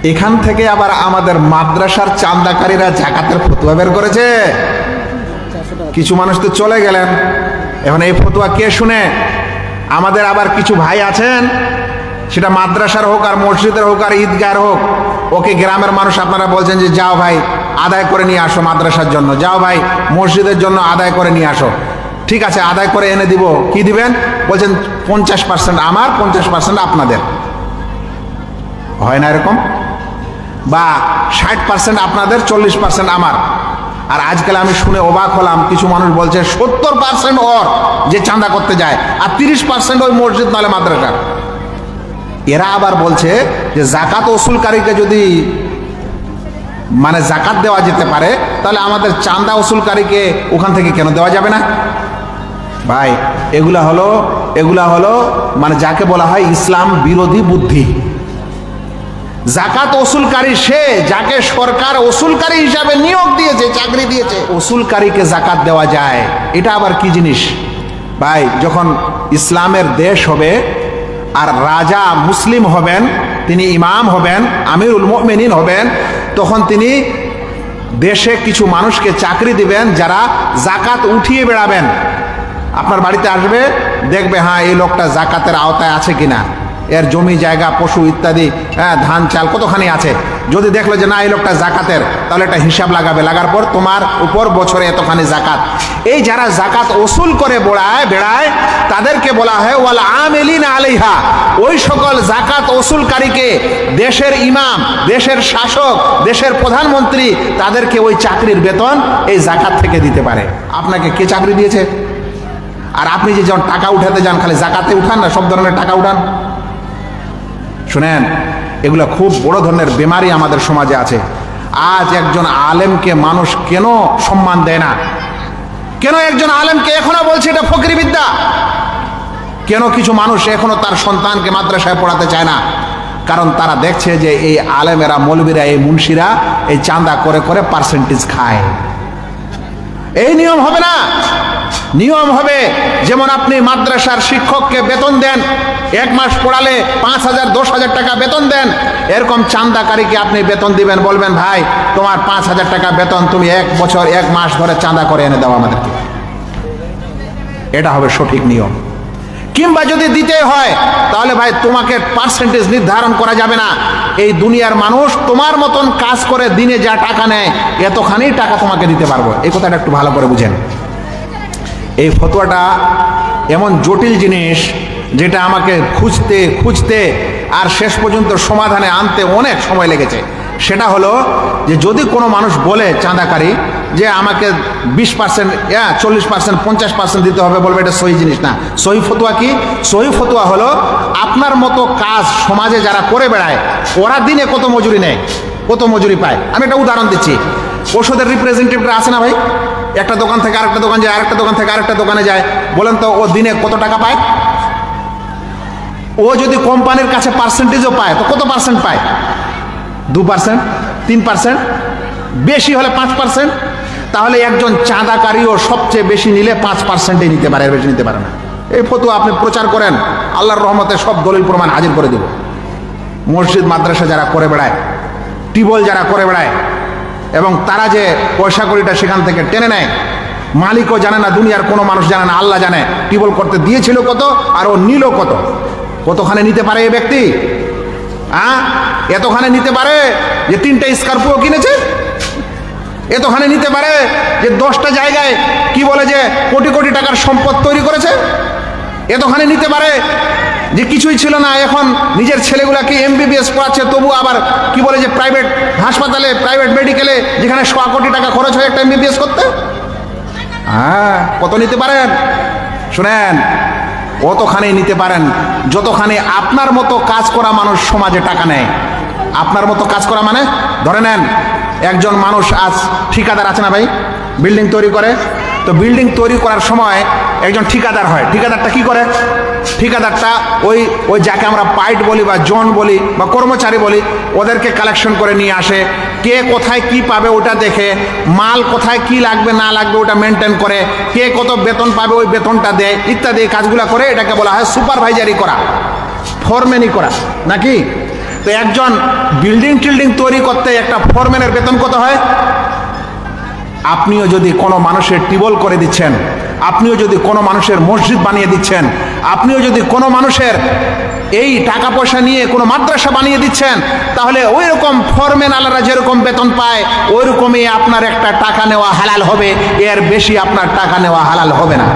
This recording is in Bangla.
এখান থেকে আবার আমাদের মাদ্রাসার চাঁদাকারীরা জাকাতের ফতোয়া বের করেছে। কিছু মানুষ তো চলে গেলেন, এখন এই ফতোয়া কে শুনে? আমাদের আবার কিছু ভাই আছেন, সেটা মাদ্রাসার হোক আর মসজিদের হোক আর ঈদগাহের হোক, ওকে গ্রামের মানুষ আপনারা বলছেন যে যাও ভাই আদায় করে নিয়ে আসো মাদ্রাসার জন্য, যাও ভাই মসজিদের জন্য আদায় করে নিয়ে আসো। ঠিক আছে, আদায় করে এনে দিব। কি দিবেন? বলছেন 50% আমার, 50% আপনাদের। হয় না এরকম? বা 60% আপনাদের, 40% আমার। আর আজকাল আমি শুনে অবাক হলাম, কিছু মানুষ বলছে 70% ওর যে চাঁদা করতে যায়, আর 30% ওই মসজিদ নাহলে মাদ্রাসা। এরা আবার বলছে যে জাকাত ওসুলকারীকে যদি মানে জাকাত দেওয়া যেতে পারে, তাহলে আমাদের চাঁদা ওসুলকারীকে ওখান থেকে কেন দেওয়া যাবে না? ভাই এগুলা হলো মানে যাকে বলা হয় ইসলাম বিরোধী বুদ্ধি। জাকাত ওসুলকারী সে যাকে সরকার ওসুলকারী হিসাবে নিয়োগ দিয়েছে, চাকরি দিয়েছে। ওসুলকারীকে জাকাত দেওয়া যায়, এটা আবার কি জিনিস? ভাই যখন ইসলামের দেশ হবে আর রাজা মুসলিম হবেন, তিনি ইমাম হবেন, আমিরুল মুমিনিন হবেন, তখন তিনি দেশে কিছু মানুষকে চাকরি দিবেন যারা জাকাত উঠিয়ে বেড়াবেন। আপনার বাড়িতে আসবে, দেখবে হ্যাঁ এই লোকটা জাকাতের আওতায় আছে কিনা, এর জমি জায়গা পশু ইত্যাদি, হ্যাঁ ধান চাল কতখানি আছে। যদি দেখলো যে না এই লোকটা জাকাতের, তাহলে একটা হিসাব লাগাবে, লাগার পর তোমার উপর বছরে এতখানি জাকাত। এই যারা জাকাত ওসুল করে বেড়ায় তাদেরকে বলা হয় ওয়াল আমিলিনা আলাইহা। ওই সকল জাকাত ওসুলকারীকে দেশের ইমাম, দেশের শাসক, দেশের প্রধানমন্ত্রী তাদেরকে ওই চাকরির বেতন এই জাকাত থেকে দিতে পারে। আপনাকে কে চাকরি দিয়েছে? আর আপনি যে যখন টাকা উঠাতে যান, খালি জাকাতে উঠান না, সব ধরনের টাকা উঠান। শুনেন, এগুলো খুব বড় ধরনের বেমারি আমাদের সমাজে আছে। আজ একজন আলেমকে মানুষ কেন সম্মান দেয় না? কেন একজন আলেমকে এখনো বলছে এটা ফকরি বিদ্যা? কেন কিছু মানুষ এখনো তার সন্তানকে মাদ্রাসায় পড়াতে চায় না? কারণ তারা দেখছে যে এই আলেমেরা, মৌলবীরা, এই মুন্সিরা এই চাঁদা করে করে পার্সেন্টেজ খায়। এই নিয়ম হবে না। নিয়ম হবে যেমন আপনি মাদ্রাসার শিক্ষককে বেতন দেন, 1 মাস পড়ালে 5,000 10,000 টাকা বেতন দেন, এরকম চাঁদাকারীকে আপনি বেতন দিবেন, বলবেন ভাই তোমার 5,000 টাকা বেতন, তুমি 1 বছর 1 মাস ধরে চাঁদা করে এনে দাও আমাদেরকে। এটা হবে সঠিক নিয়ম। কিংবা যদি দিতে হয় তাহলে ভাই তোমাকে পার্সেন্টেজ নির্ধারণ করা যাবে না। এই দুনিয়ার মানুষ তোমার মতন কাজ করে দিনে যা টাকা নেয়, এতখানি টাকা তোমাকে দিতে পারবো। এই কথাটা একটু ভালো করে বুঝেন। এই ফতোয়াটা এমন জটিল জিনিস যেটা আমাকে খুঁজতে আর শেষ পর্যন্ত সমাধানে আনতে অনেক সময় লেগেছে। সেটা হলো যে যদি কোনো মানুষ বলে চাঁদাকারী যে আমাকে 20%, 40%, 50% দিতে হবে, বলবে এটা সহি জিনিস না। সহি ফতোয়া কি? সহি ফতোয়া হলো আপনার মতো কাজ সমাজে যারা করে বেড়ায়, ওরা দিনে কত মজুরি নেয়, কত মজুরি পায়। আমি একটা উদাহরণ দিচ্ছি। ওষুধের রিপ্রেজেন্টেটিভরা আছে না ভাই, একটা দোকান থেকে আরেকটা দোকান যায়, আরেকটা দোকান থেকে আরেকটা দোকানে যায়, বলেন তো ও দিনে কত টাকা পায়? ও যদি কোম্পানির কাছে পার্সেন্টেজও পায় তো কত পার্সেন্ট পায়? 2%, 3%, বেশি হলে 5%। তাহলে একজন চাঁদাকারীও সবচেয়ে বেশি নিলে 5%-ই নিতে পারে, এর বেশি নিতে পারে না। এই ফতোয়া আপনি প্রচার করেন, আল্লাহর রহমতে সব দলিল প্রমাণ হাজির করে দেব। মসজিদ মাদ্রাসা যারা করে বেড়ায়, টিউবওয়েল যারা করে বেড়ায়, এবং তারা যে পয়সা কড়িটা সেখান থেকে টেনে নেয়, মালিকও জানে না, দুনিয়ার কোনো মানুষ জানে না, আল্লাহ জানে টিউবওয়েল করতে দিয়েছিল কত আর ও নিল কত। কতখানে নিতে পারে এই ব্যক্তি? এতখানে নিতে পারে যে 3টা স্করপিও কিনেছে, এতখানে নিতে পারে যে 10টা জায়গায় কি বলে যে কোটি কোটি টাকার সম্পদ তৈরি করেছে, এতখানে নিতে পারে যে কিছুই ছিল না, এখন নিজের ছেলেগুলাকে MBBS পড়াচ্ছে, তবু আবার কি বলে যে প্রাইভেট হাসপাতালে, প্রাইভেট মেডিকেলে, যেখানে 100 কোটি টাকা খরচ হয় একটা MBBS করতে। কত নিতে পারেন? শুনেন, অতখানি নিতে পারেন যতখানি আপনার মতো কাজ করা মানুষ সমাজে টাকা নেয়। আপনার মতো কাজ করা মানে ধরে নেন একজন মানুষ আজ ঠিকাদার আছে না ভাই, বিল্ডিং তৈরি করে, তো বিল্ডিং তৈরি করার সময় একজন ঠিকাদার হয়। ঠিকাদারটা কি করে? ঠিকাদারটা ওই যাকে আমরা পাইট বলি বা জন বলি বা কর্মচারী বলি, ওদেরকে কালেকশন করে নিয়ে আসে, কে কোথায় কি পাবে ওটা দেখে, মাল কোথায় কি লাগবে না লাগবে ওটা মেনটেন করে, কে কত বেতন পাবে ওই বেতনটা দেয়, ইত্যাদি কাজগুলো করে। এটাকে বলা হয় সুপারভাইজারি করা, ফরম্যানি করা নাকি। তো একজন বিল্ডিং টিল্ডিং তৈরি করতে একটা ফোরম্যানের বেতন কত হয়? আপনিও যদি কোনো মানুষের টিউবওয়েল করে দিচ্ছেন, আপনিও যদি কোনো মানুষের মসজিদ বানিয়ে দিচ্ছেন, আপনিও যদি কোনো মানুষের এই টাকা পয়সা নিয়ে কোনো মাদ্রাসা বানিয়ে দিচ্ছেন, তাহলে ওই রকম ফোরম্যান আলারা যেরকম বেতন পায় ওই রকমই আপনার একটা টাকা নেওয়া হালাল হবে, এর বেশি আপনার টাকা নেওয়া হালাল হবে না।